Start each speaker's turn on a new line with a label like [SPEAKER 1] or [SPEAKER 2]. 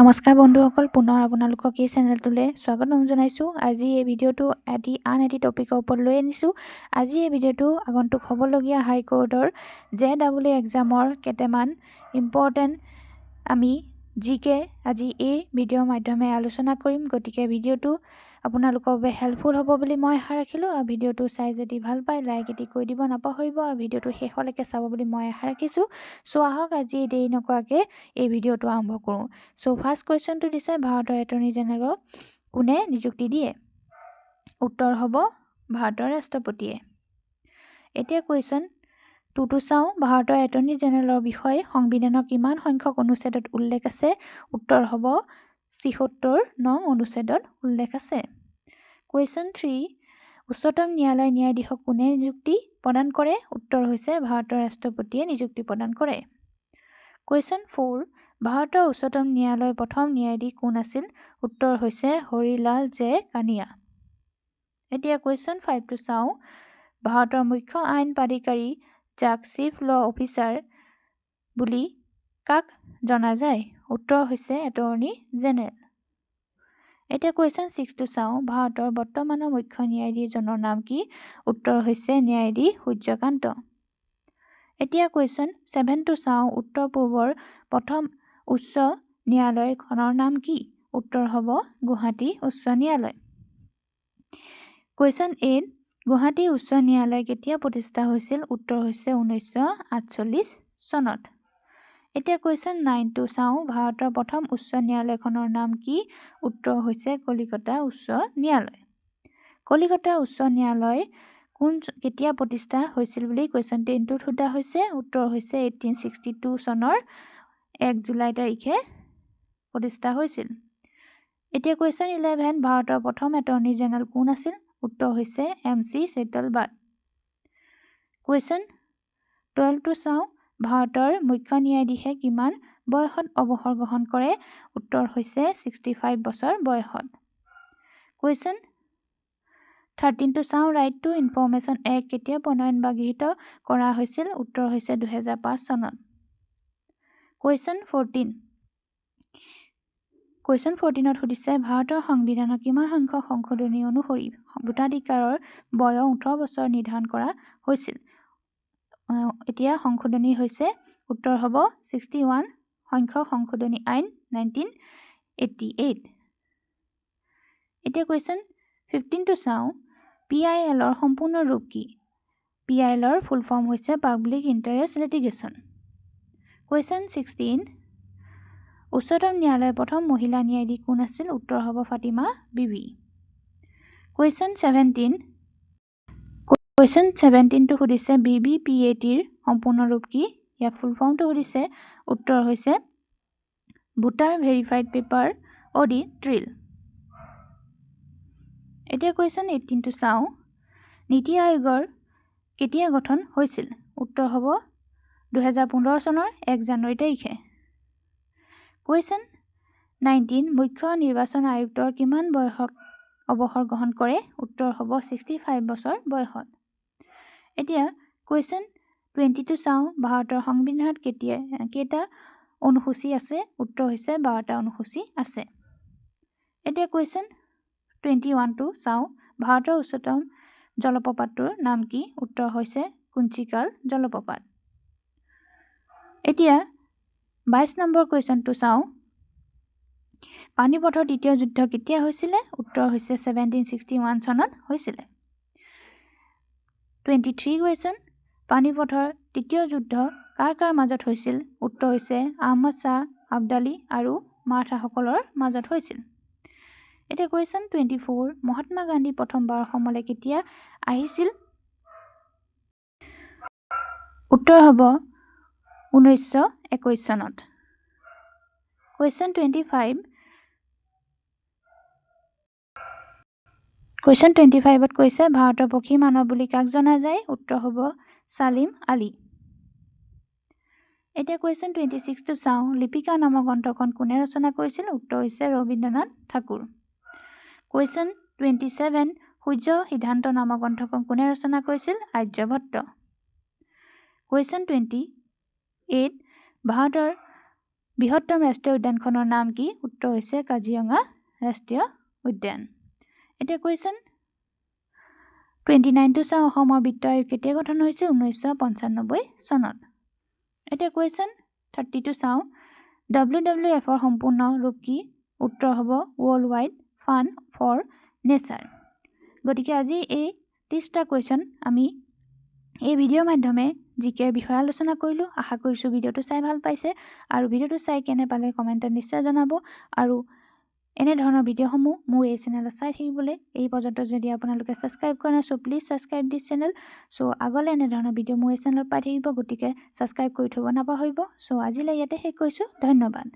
[SPEAKER 1] নমস্কাৰ বন্ধুসকল, পুনৰ আপোনালোকক এই চেনেলটোলৈ স্বাগতম জনাইছোঁ। আজি এই ভিডিঅ'টো আন এটি টপিকৰ ওপৰত লৈ আনিছোঁ। আজি এই ভিডিঅ'টো আগন্তুক হ'বলগীয়া হাইকোৰ্টৰ JEE এক্সামৰ কেইটামান ইম্পৰ্টেণ্ট আমি জিকে আজি এই ভিডিঅ'ৰ মাধ্যমে আলোচনা কৰিম। গতিকে ভিডিঅ'টো আপোনালোকৰ বাবে হেল্পফুল হ'ব বুলি মই আশা ৰাখিলোঁ। আৰু ভিডিঅ'টো চাই যদি ভাল পায় লাইক এটি কৰি দিব নাপাহৰিব, আৰু ভিডিঅ'টো শেষলৈকে চাব বুলি মই আশা ৰাখিছোঁ। চ' আহক আজি দেৰি নকৰাকৈ এই ভিডিঅ'টো আৰম্ভ কৰোঁ। চ' ফাৰ্ষ্ট কুৱেশ্যনটো দিছে, ভাৰতৰ এটৰ্নি জেনেৰেলক কোনে নিযুক্তি দিয়ে? উত্তৰ হ'ব ভাৰতৰ ৰাষ্ট্ৰপতিয়ে। এতিয়া কুৱেশ্যন 2টো চাওঁ। ভাৰতৰ এটৰ্নি জেনেৰেলৰ বিষয়ে সংবিধানৰ কিমান সংখ্যক অনুচ্ছেদত উল্লেখ আছে? উত্তৰ হ'ব ৭৬ নং অনুচ্ছেদত উল্লেখ আছে। কুৱেশ্যন 3, উচ্চতম ন্যায়ালয়ৰ ন্যায়াধীশক কোনে নিযুক্তি প্ৰদান কৰে? উত্তৰ হৈছে ভাৰতৰ ৰাষ্ট্ৰপতিয়ে নিযুক্তি প্ৰদান কৰে। কুৱেশ্যন 4, ভাৰতৰ উচ্চতম ন্যায়ালয়ৰ প্ৰথম ন্যায়াধীশ কোন আছিল? উত্তৰ হৈছে হৰিলাল জে কানিয়া। এতিয়া কুৱেশ্যন 5টো চাওঁ। ভাৰতৰ মুখ্য আইন প্ৰাধিকাৰী যাক চিফ ল' অফিচাৰ বুলি কাক জনা যায়? উত্তৰ হৈছে এটৰ্নি জেনেৰেল। এতিয়া কুৱেশ্যন 6টো চাওঁ। ভাৰতৰ বৰ্তমানৰ মুখ্য ন্যায়াধীশজনৰ নাম কি? উত্তৰ হৈছে ন্যায়াধীশ সূৰ্যকান্ত। এতিয়া কুৱেশ্যন 7টো চাওঁ। উত্তৰ পূবৰ প্ৰথম উচ্চ ন্যায়ালয়খনৰ নাম কি? উত্তৰ হ'ব গুৱাহাটী উচ্চ ন্যায়ালয়। কুৱেশ্যন 8, গুৱাহাটী উচ্চ ন্যায়ালয় কেতিয়া প্ৰতিষ্ঠা হৈছিল? উত্তৰ হৈছে 1948 চনত। এতিয়া কুৱেশ্যন 9টো চাওঁ। ভাৰতৰ প্ৰথম উচ্চ ন্যায়ালয়খনৰ নাম কি? উত্তৰ হৈছে কলিকতা উচ্চ ন্যায়ালয়। কলিকতা উচ্চ ন্যায়ালয় কেতিয়া প্ৰতিষ্ঠা হৈছিল বুলি কুৱেশ্যন 10টোত সোধা হৈছে। উত্তৰ হৈছে 1862 চনৰ 1 জুলাই তাৰিখে প্ৰতিষ্ঠা হৈছিল। এতিয়া কুৱেশ্যন 11, ভাৰতৰ প্ৰথম এটৰ্নি জেনেৰেল কোন আছিল? উত্তৰ হৈছে MC চেটালবাৰ্ট। কুৱেশ্যন 12টো চাওঁ। ভাৰতৰ মুখ্য ন্যায়াধীশে কিমান বয়সত অৱসৰ গ্ৰহণ কৰে? উত্তৰ হৈছে 65 বছৰ বয়সত। কুৱেশ্যন 13টো চাওঁ। ৰাইট টু ইনফৰমেশ্যন এক্ট কেতিয়া প্ৰণয়ন বা গৃহীত কৰা হৈছিল? উত্তৰ হৈছে 2005 চনত। কুৱেশ্যন 14ত সুধিছে, ভাৰতৰ সংবিধানৰ কিমান সংখ্যক সংশোধনী অনুসৰি ভোটাধিকাৰৰ বয়স 18 বছৰ নিৰ্ধাৰণ কৰা হৈছিল? এতিয়া সংশোধনী হৈছে, উত্তৰ হ'ব 61 সংখ্যক সংশোধনী আইন 1988। এতিয়া কুৱেশ্যন 15টো চাওঁ। PILৰ সম্পূৰ্ণ ৰূপ কি? PILৰ ফুল ফৰ্ম হৈছে পাব্লিক ইণ্টাৰেষ্ট লিটিগেশ্যন। কুৱেশ্যন 16, উচ্চতম ন্যায়ালয়ৰ প্ৰথম মহিলা ন্যায়াধীশ কোন আছিল? উত্তৰ হ'ব ফাতিমা বিবি। কুৱেশ্যন 17টো সুধিছে, BBPATৰ সম্পূৰ্ণ ৰূপ কি? ইয়াৰ ফুল ফৰ্মটো সুধিছে। উত্তৰ হৈছে voter verified paper audit drill. এতিয়া কুৱেশ্যন 18টো চাওঁ। নীতি আয়োগৰ কেতিয়া গঠন হৈছিল? উত্তৰ হ'ব 2015 চনৰ 1 জানুৱাৰী তাৰিখে। কুৱেশ্যন 19, মুখ্য নিৰ্বাচন আয়ুক্তৰ কিমান বয়সত অৱসৰ গ্ৰহণ কৰে? উত্তৰ হ'ব 65 বছৰ বয়সত। এতিয়া কুৱেশ্যন 20টো চাওঁ। ভাৰতৰ সংবিধানত কেইটা অনুসূচী আছে? উত্তৰ হৈছে 12টা অনুসূচী আছে। এতিয়া কুৱেশ্যন 21টো চাওঁ। ভাৰতৰ উচ্চতম জলপ্ৰপাতটোৰ নাম কি? উত্তৰ হৈছে কুঞ্চিকাল জলপ্ৰপাত। এতিয়া 22 নম্বৰ কুৱেশ্যনটো চাওঁ। পানিপথৰ তৃতীয় যুদ্ধ কেতিয়া হৈছিলে? উত্তৰ হৈছে 1761 চনত হৈছিলে। 23 কুৱেশ্যন, পানিপথৰ তৃতীয় যুদ্ধ কাৰ কাৰ মাজত হৈছিল? উত্তৰ হৈছে আহমদ শ্বাহ আব্দালী আৰু মাৰাঠাসকলৰ মাজত হৈছিল। এতিয়া কুৱেশ্যন 24, মহাত্মা গান্ধী প্ৰথমবাৰ অসমলৈ কেতিয়া আহিছিল? উত্তৰ হ'ব 1921 চনত। কুৱেশ্যন 25, কুৱেশ্যন 25ত কৈছে, ভাৰতৰ পক্ষী মানৱ বুলি কাক জনা যায়? উত্তৰ হ'ব ছালিম আলী। এতিয়া কুৱেশ্যন 26টো চাওঁ। লিপিকা নামৰ গ্ৰন্থখন কোনে ৰচনা কৰিছিল? উত্তৰ হৈছে ৰবীন্দ্ৰনাথ ঠাকুৰ। কুৱেশ্যন 27, সূৰ্য সিদ্ধান্ত নামৰ গ্ৰন্থখন কোনে ৰচনা কৰিছিল? আৰ্যভট্ট। কুৱেশ্যন 28, ভাৰতৰ বৃহত্তম ৰাষ্ট্ৰীয় উদ্যানখনৰ নাম কি? উত্তৰ হৈছে কাজিৰঙা ৰাষ্ট্ৰীয় উদ্যান। এতিয়া কুৱেশ্যন 29টো চাওঁ। অসমৰ বিত্ত আয়োগ কেতিয়া গঠন হৈছিল? 1995 চনত। এতিয়া কুৱেশ্যন 30টো চাওঁ। WWFৰ সম্পূৰ্ণ ৰূপ কি? উত্তৰ হ'ব World Wide Fund for Nature. গতিকে আজি এই 30টা কুৱেশ্যন আমি এই ভিডিঅ'ৰ মাধ্যমে জিকেৰ বিষয়ে আলোচনা কৰিলোঁ। আশা কৰিছোঁ ভিডিঅ'টো চাই ভাল পাইছে আৰু ভিডিঅ'টো চাই কেনে পালে কমেণ্টত নিশ্চয় জনাব। আৰু এনেধৰণৰ ভিডিঅ'সমূহ মোৰ এই চেনেলত চাই থাকিবলৈ এই পৰ্যন্ত যদি আপোনালোকে ছাবস্ক্ৰাইব কৰা নাই, চ' প্লিজ ছাবস্ক্ৰাইব দিছ চেনেল। চ' আগলৈ এনেধৰণৰ ভিডিঅ' মোৰ এই চেনেলত পাই থাকিব, গতিকে ছাবস্ক্ৰাইব কৰি থ'ব নাপাহৰিব। চ' আজিলৈ ইয়াতে শেষ কৰিছোঁ। ধন্যবাদ।